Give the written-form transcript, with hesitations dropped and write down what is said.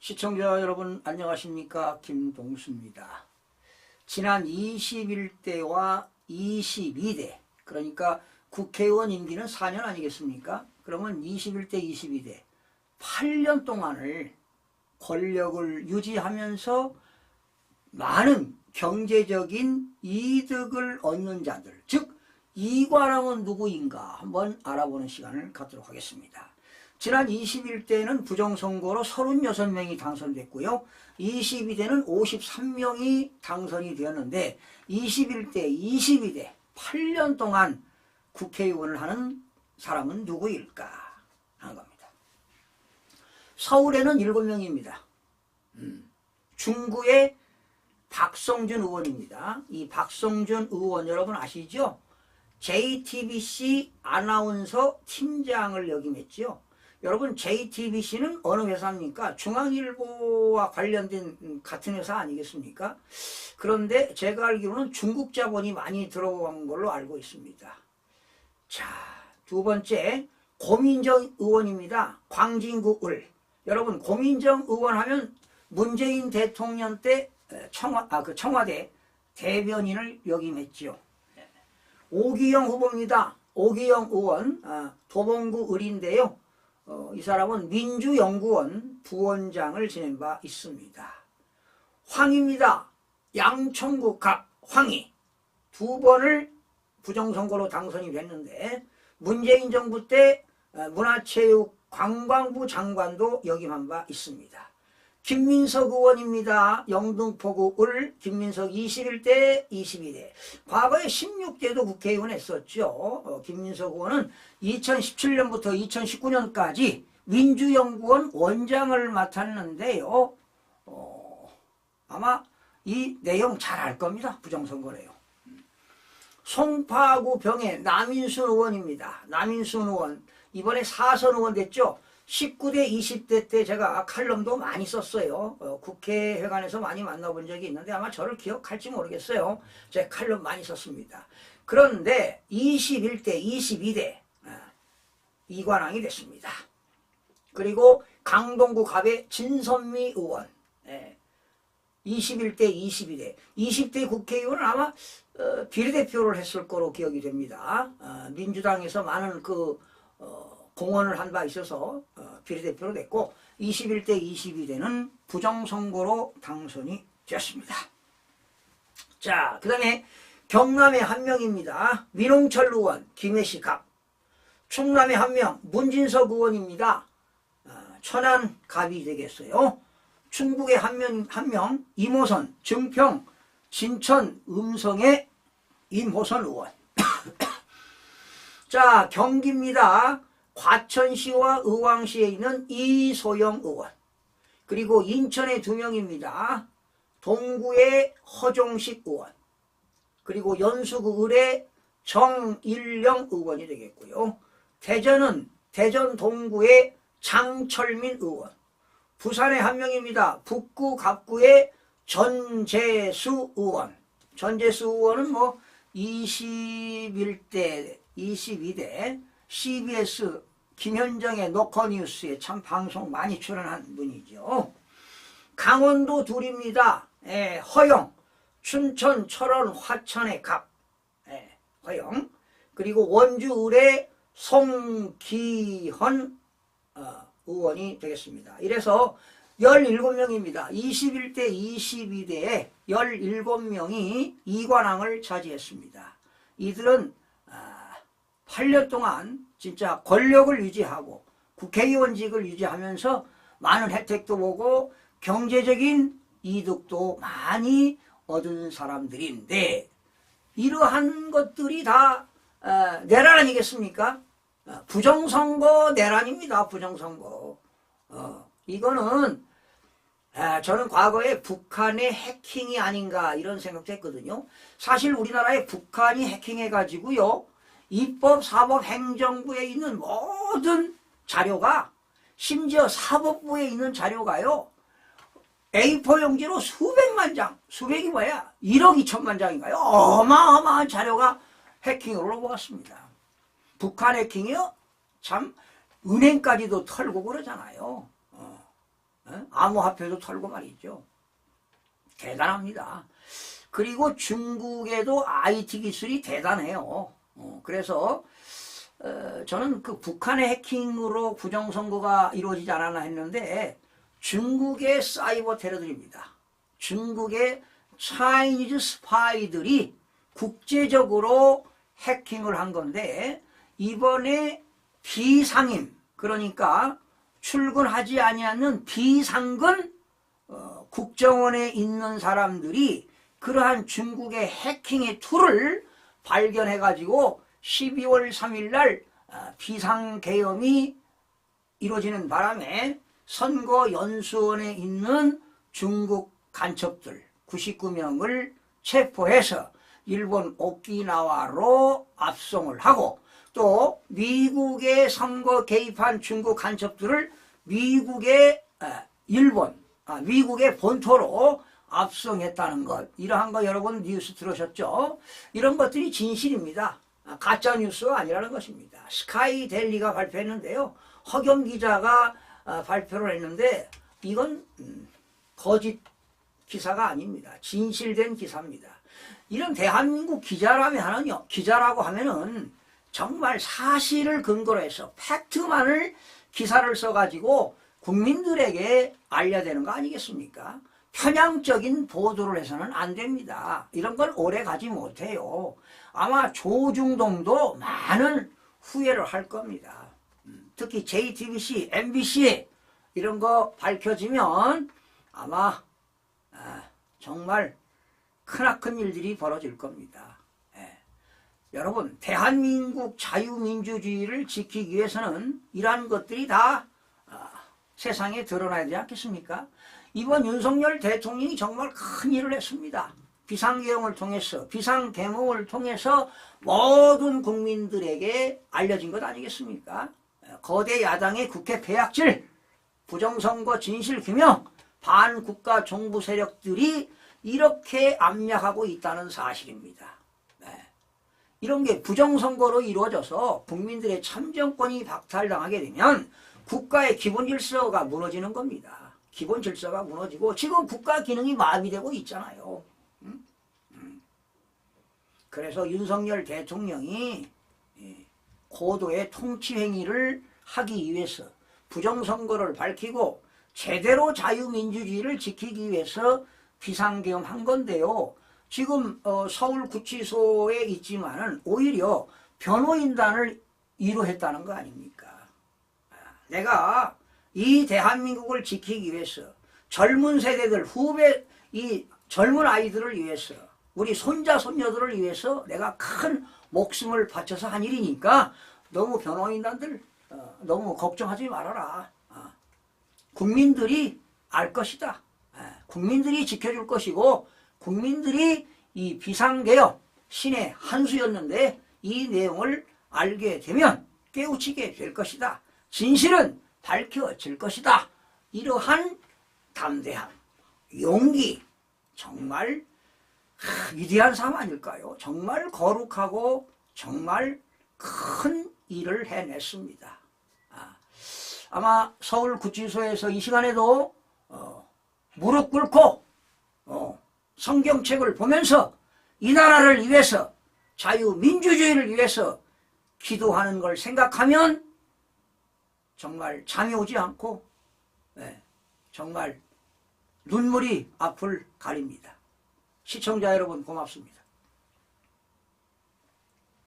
시청자 여러분 안녕하십니까? 김동수입니다. 지난 21대와 22대 그러니까 국회의원 임기는 4년 아니겠습니까? 그러면 21대, 22대 8년 동안을 권력을 유지하면서 많은 경제적인 이득을 얻는 자들, 즉 이관왕은 누구인가 한번 알아보는 시간을 갖도록 하겠습니다. 지난 21대는 부정선거로 36명이 당선됐고요. 22대는 53명이 당선이 되었는데 21대, 22대 8년 동안 국회의원을 하는 사람은 누구일까 하는 겁니다. 서울에는 7명입니다. 중구의 박성준 의원입니다. 이 박성준 의원 여러분 아시죠? JTBC 아나운서 팀장을 역임했죠. 여러분 JTBC는 어느 회사입니까? 중앙일보와 관련된 같은 회사 아니겠습니까? 그런데 제가 알기로는 중국 자본이 많이 들어간 걸로 알고 있습니다. 자, 두 번째 고민정 의원입니다. 광진구 을. 여러분 고민정 의원 하면 문재인 대통령 때 청와대 대변인을 역임했죠. 오기영 후보입니다. 오기영 의원 도봉구 을인데요. 이 사람은 민주연구원 부원장을 지낸 바 있습니다. 황입니다. 양천구 갑 황이 두 번을 부정선거로 당선이 됐는데 문재인 정부 때 문화체육관광부 장관도 역임한 바 있습니다. 김민석 의원입니다. 영등포구 을 김민석 21대 22대 과거에 16대도 국회의원 했었죠. 김민석 의원은 2017년부터 2019년까지 민주연구원 원장을 맡았는데요. 아마 이 내용 잘 알 겁니다. 부정선거래요. 송파구 병의 남인순 의원입니다. 남인순 의원 이번에 4선 의원 됐죠. 19대 20대 때 제가 칼럼도 많이 썼어요. 국회회관에서 많이 만나본 적이 있는데 아마 저를 기억할지 모르겠어요. 제가 칼럼 많이 썼습니다. 그런데 21대 22대 이관왕이 됐습니다. 그리고 강동구 갑의 진선미 의원 21대 22대 20대 국회의원은 아마 비례대표를 했을 거로 기억이 됩니다. 민주당에서 많은 공헌을 한 바 있어서 비례대표로 됐고 21대 22대는 부정선거로 당선이 되었습니다. 자, 그 다음에 경남의 한 명입니다. 민홍철 의원 김해시 갑. 충남의 한 명 문진석 의원입니다. 천안 갑이 되겠어요. 충북의 한 명 임호선 증평 진천 음성의 임호선 의원. 자, 경기입니다. 과천시와 의왕시에 있는 이소영 의원. 그리고 인천의 2명입니다. 동구의 허종식 의원. 그리고 연수구 을의 정일령 의원이 되겠고요. 대전은 대전 동구의 장철민 의원. 부산의 한 명입니다. 북구 갑구의 전재수 의원. 전재수 의원은 21대 22대 CBS 김현정의 노컷뉴스에 참 방송 많이 출연한 분이죠. 강원도 둘입니다. 허영, 춘천, 철원, 화천의 갑, 허영. 그리고 원주 을의 송기헌 의원이 되겠습니다. 이래서 17명입니다. 21대 22대에 17명이 이관왕을 차지했습니다. 이들은 8년 동안 진짜 권력을 유지하고 국회의원직을 유지하면서 많은 혜택도 보고 경제적인 이득도 많이 얻은 사람들인데 이러한 것들이 다 내란 아니겠습니까? 부정선거 내란입니다. 부정선거. 이거는 저는 과거에 북한의 해킹이 아닌가 이런 생각도 했거든요. 사실 우리나라에 북한이 해킹해가지고요. 입법, 사법, 행정부에 있는 모든 자료가 심지어 사법부에 있는 자료가요. A4 용지로 수백만 장, 수백이 뭐야? 1억 2천만 장인가요? 어마어마한 자료가 해킹으로 넘어갔습니다. 북한 해킹이요? 참 은행까지도 털고 그러잖아요. 암호화폐도 털고 말이죠. 대단합니다. 그리고 중국에도 IT 기술이 대단해요. 그래서 저는 그 북한의 해킹으로 부정선거가 이루어지지 않았나 했는데 중국의 사이버 테러들입니다. 중국의 차이니즈 스파이들이 국제적으로 해킹을 한 건데 이번에 비상임, 그러니까 출근하지 아니하는 비상근 국정원에 있는 사람들이 그러한 중국의 해킹의 툴을 발견해가지고 12월 3일 날 비상계엄이 이루어지는 바람에 선거연수원에 있는 중국 간첩들 99명을 체포해서 일본 오키나와로 압송을 하고 또 미국의 선거 개입한 중국 간첩들을 미국의 미국의 본토로 압송했다는 것, 이러한 거 여러분 뉴스 들으셨죠? 이런 것들이 진실입니다. 가짜 뉴스가 아니라는 것입니다. 스카이데일리가 발표했는데요. 허겸 기자가 발표를 했는데 이건 거짓 기사가 아닙니다. 진실된 기사입니다. 이런 대한민국 기자라고 하면은 정말 사실을 근거로 해서 팩트만을 기사를 써가지고 국민들에게 알려야 되는 거 아니겠습니까? 편향적인 보도를 해서는 안 됩니다. 이런 건 오래 가지 못해요. 아마 조중동도 많은 후회를 할 겁니다. 특히 JTBC, MBC 이런 거 밝혀지면 아마 정말 크나큰 일들이 벌어질 겁니다. 여러분, 대한민국 자유민주주의를 지키기 위해서는 이러한 것들이 다 세상에 드러나야 되지 않겠습니까? 이번 윤석열 대통령이 정말 큰 일을 했습니다. 비상계엄을 통해서, 비상계몽을 통해서 모든 국민들에게 알려진 것 아니겠습니까? 거대 야당의 국회 폐악질, 부정선거 진실규명, 반국가 정부 세력들이 이렇게 압력하고 있다는 사실입니다. 이런 게 부정선거로 이루어져서 국민들의 참정권이 박탈당하게 되면 국가의 기본 질서가 무너지는 겁니다. 기본 질서가 무너지고 지금 국가 기능이 마비되고 있잖아요. 그래서 윤석열 대통령이 고도의 통치행위를 하기 위해서 부정선거를 밝히고 제대로 자유민주주의를 지키기 위해서 비상계엄 한 건데요. 지금 서울구치소에 있지만은 오히려 변호인단을 위로했다는 거 아닙니까? 내가 이 대한민국을 지키기 위해서 젊은 세대들 후배 이 젊은 아이들을 위해서 우리 손자 손녀들을 위해서 내가 큰 목숨을 바쳐서 한 일이니까 너무 변호인단들 너무 걱정하지 말아라. 국민들이 알 것이다. 국민들이 지켜줄 것이고 국민들이 이 비상계엄 신의 한 수였는데 이 내용을 알게 되면 깨우치게 될 것이다. 진실은 밝혀질 것이다. 이러한 담대함, 용기, 정말 위대한 삶 아닐까요? 정말 거룩하고 정말 큰 일을 해냈습니다. 아마 서울구치소에서 이 시간에도 무릎 꿇고 성경책을 보면서 이 나라를 위해서 자유민주주의를 위해서 기도하는 걸 생각하면 정말 잠이 오지 않고 정말 눈물이 앞을 가립니다. 시청자 여러분 고맙습니다.